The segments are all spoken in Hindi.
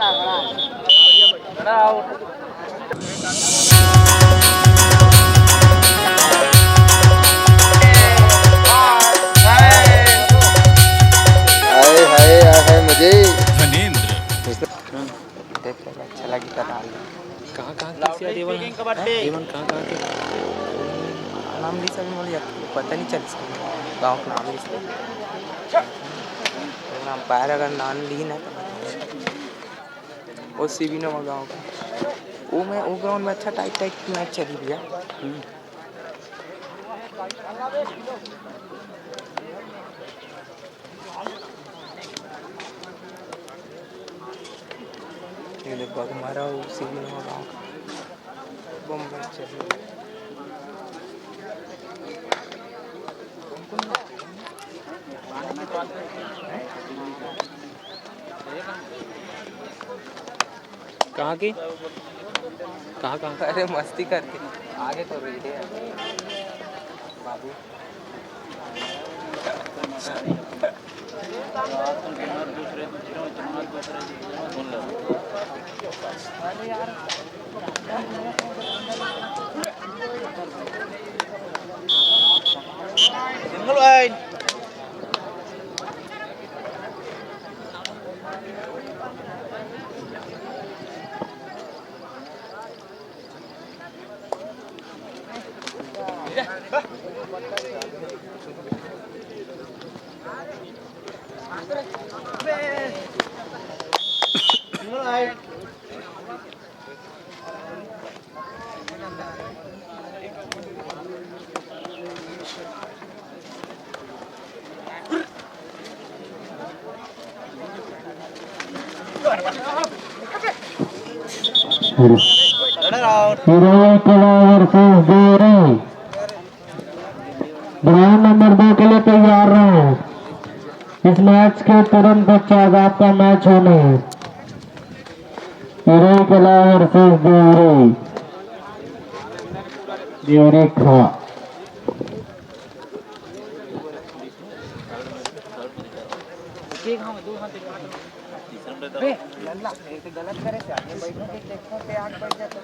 हाय हाय हाय मुझे धनेंद्र देख ले अच्छा लगी तो डाल दे। कहाँ कहाँ की देवन देवन कहाँ के नाम ली सब मुझे पता नहीं चल सकता गाँव का नाम ली सब नाम पायर अगर नाम ली ना तो वो सीबी नवा गाँव का वो ग्राउंड में अच्छा टाइट टाइट मैच चली भैया। ये देख बाग मारा वो सीबी नवा गाँव का बम मैच चली। कहाँ की कहाँ कहाँ अरे मस्ती करते आगे तो रही है बाबू। अरे यार सिंगल वाइड ग्राउंड नंबर 2 के लिए तैयार रहे। इस मैच के तुरंत पश्चात आपका मैच होने हीरो कला वर्सेस देवरे खा। गलत करे से आगे बैठने के देखो पे आग बैठ जाता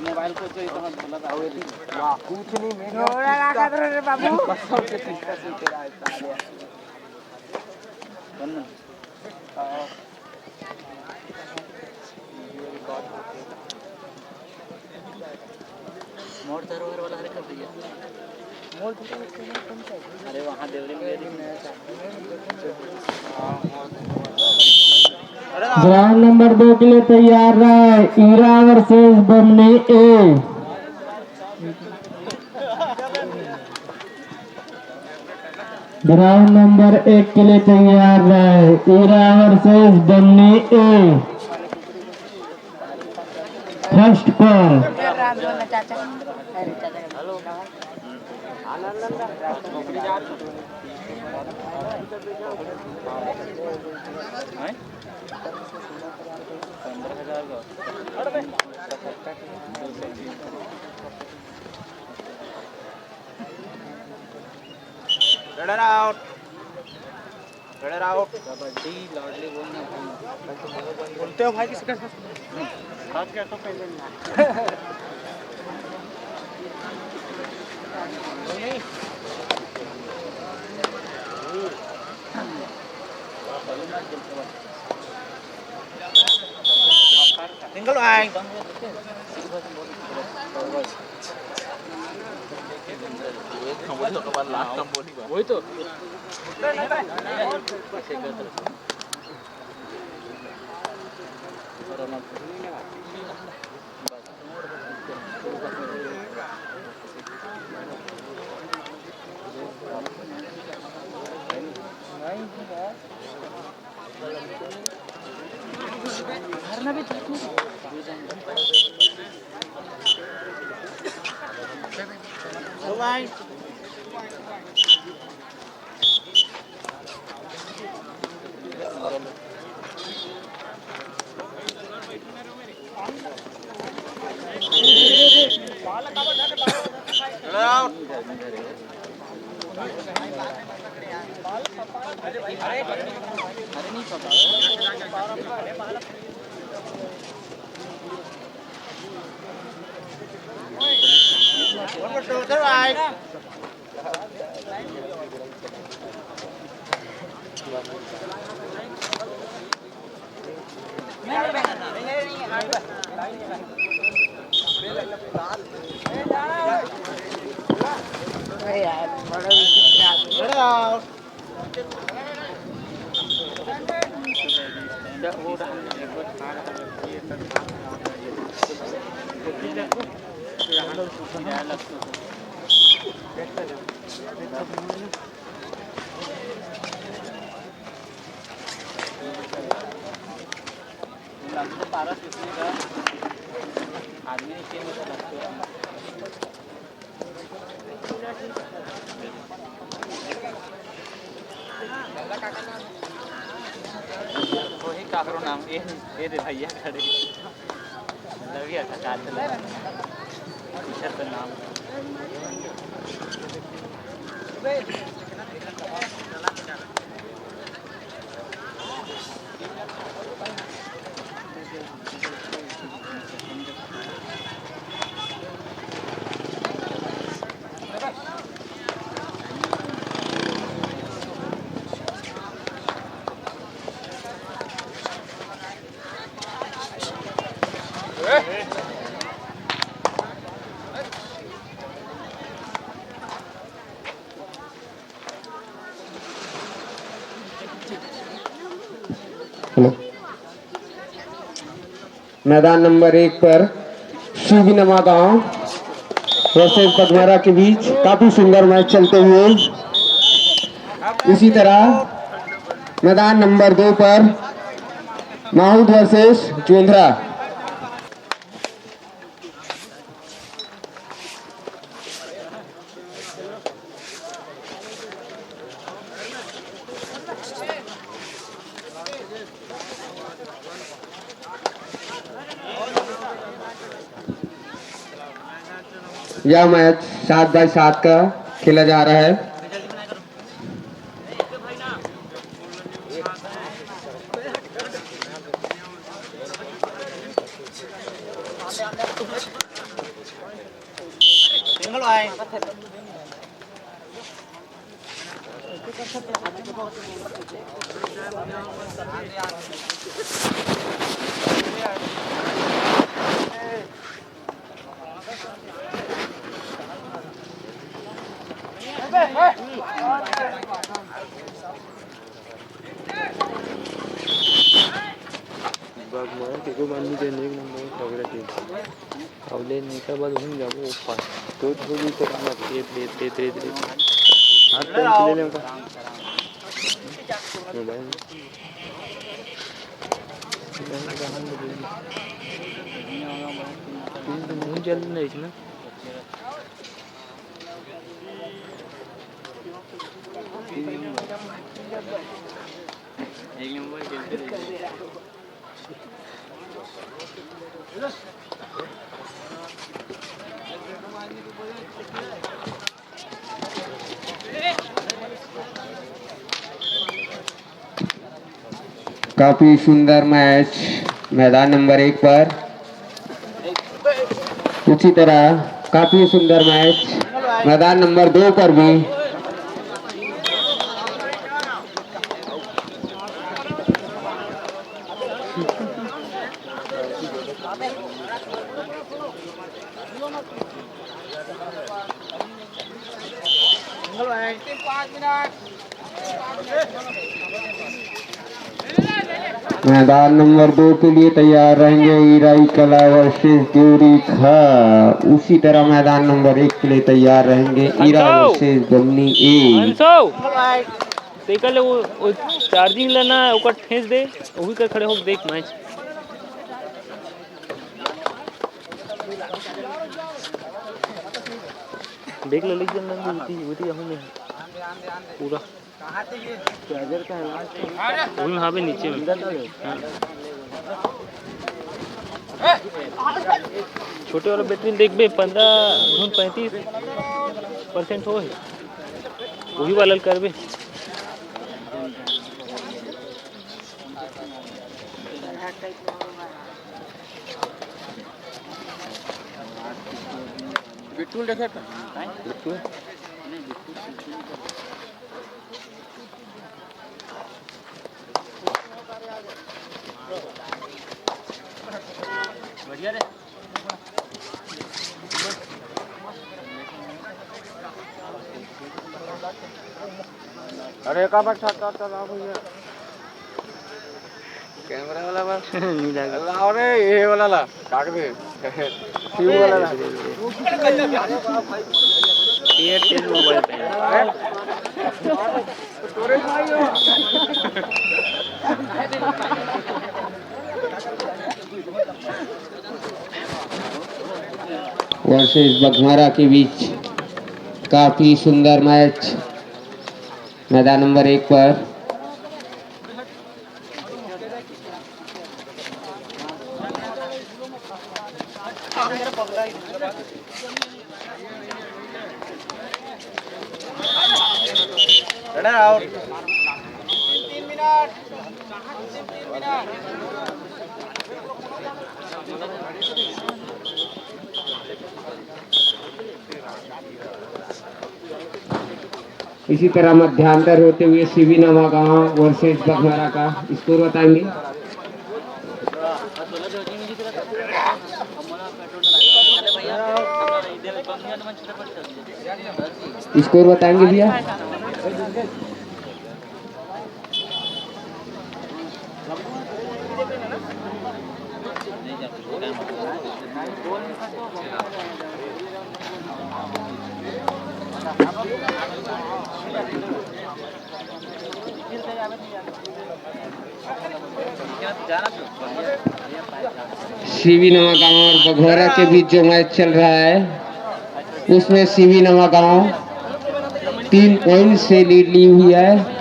मोबाइल को जो इतना गलत आवे थी वाह कुछ नहीं मैं थोड़ा लगा दो रे बाबू कसम से चिंता से तेरा ऐसा आ गया बन मोड़ सरोवर वाला हरकत भैया मोड़ अरे वहाँ देवरी में ग्राउंड नंबर 2 के लिए तैयार रहे। ईरा वर्सेस बमनी ए। ग्राउंड नंबर 1 के लिए तैयार रहे। ईरा वर्सेस बमनी ए। फर्स्ट पर रनर आउट कबड्डी लॉर्डली बोलना बोलते हो भाई किसी का साथ क्या तो पहले नहीं सिंगल वाइड वही तो वही काकरो नाम ये रे भैया खड़े लगी अच्छा काट ले टीचर का नाम मैदान नंबर 1 पर शिवनमा गांव वर्सेस पगमारा के बीच काफी सुंदर मैच चलते हुए। इसी तरह मैदान नंबर 2 पर माहूद वर्सेस जोंधरा। यह मैच 7x7 का खेला जा रहा है। काफी सुंदर मैच मैदान नंबर 1 पर। उसी तरह काफी सुंदर मैच मैदान नंबर 2 पर भी। मैदान नंबर 2 के लिए तैयार रहेंगे ईराई कला वर्सेस देवरी खा। उसी तरह मैदान नंबर 1 के लिए तैयार रहेंगे ईरा वर्सेस बमनी ए। साइकिल वो चार्जिंग लेना है ओकर ठेस दे वही कर खड़े हो देख मैच देख ले लीजिए ना उठी हूं मैं पूरा चार्जर का है वही वहां पे नीचे में छोटे वाला बैटरी देख बे 15-35% हो है वही वाला कर बे बिट्टू देखे बढ़िया रे अरे का बात था भैया कैमरा वाला बस नहीं लगा अरे ये वाला ला काट दे क्यों वाला ला एयरटेल मोबाइल पे वर्सेस बघमारा के बीच काफी सुंदर मैच मैदान नंबर 1 पर। इसी तरह मध्यांतर होते हुए सीवी नवागांव वर्सेस बघमारा का स्कोर बताएंगे। स्कोर बताएंगे भैया। सीवी नवागांव और बघमारा के बीच जो मैच चल रहा है उसमें सीवी नवागांव 3 पॉइंट से लीड ली हुई है।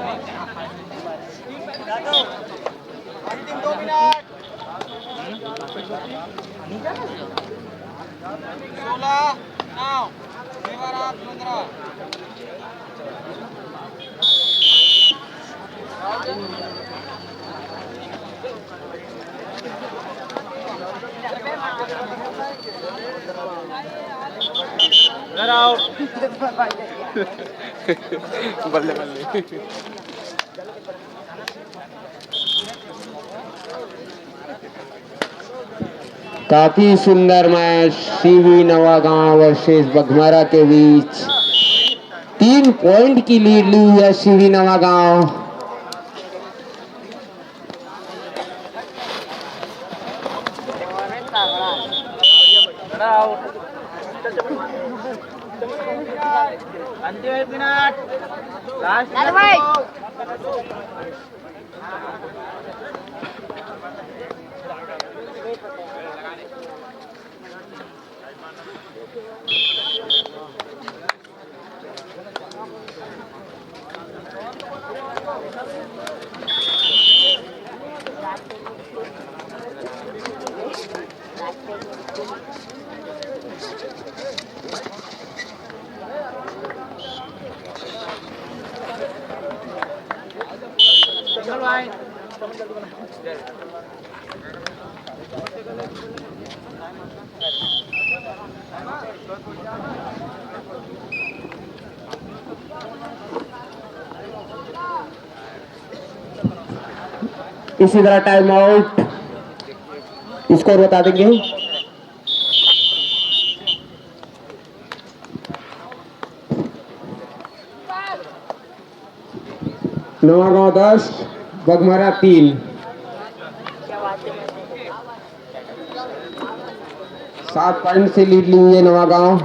बल्ले बल्ले काफी सुंदर match CV Navagaon versus Baghmara के बीच 3 पॉइंट की लीड ली हुई है सीवी नवागांव। अंतिम 1 मिनट लास्ट चल भाई इसी तरह टाइम आउट स्कोर बता देंगे। नवागांव 10 बघमारा 3। 7 पॉइंट से लीड ली हुई है नवागांव।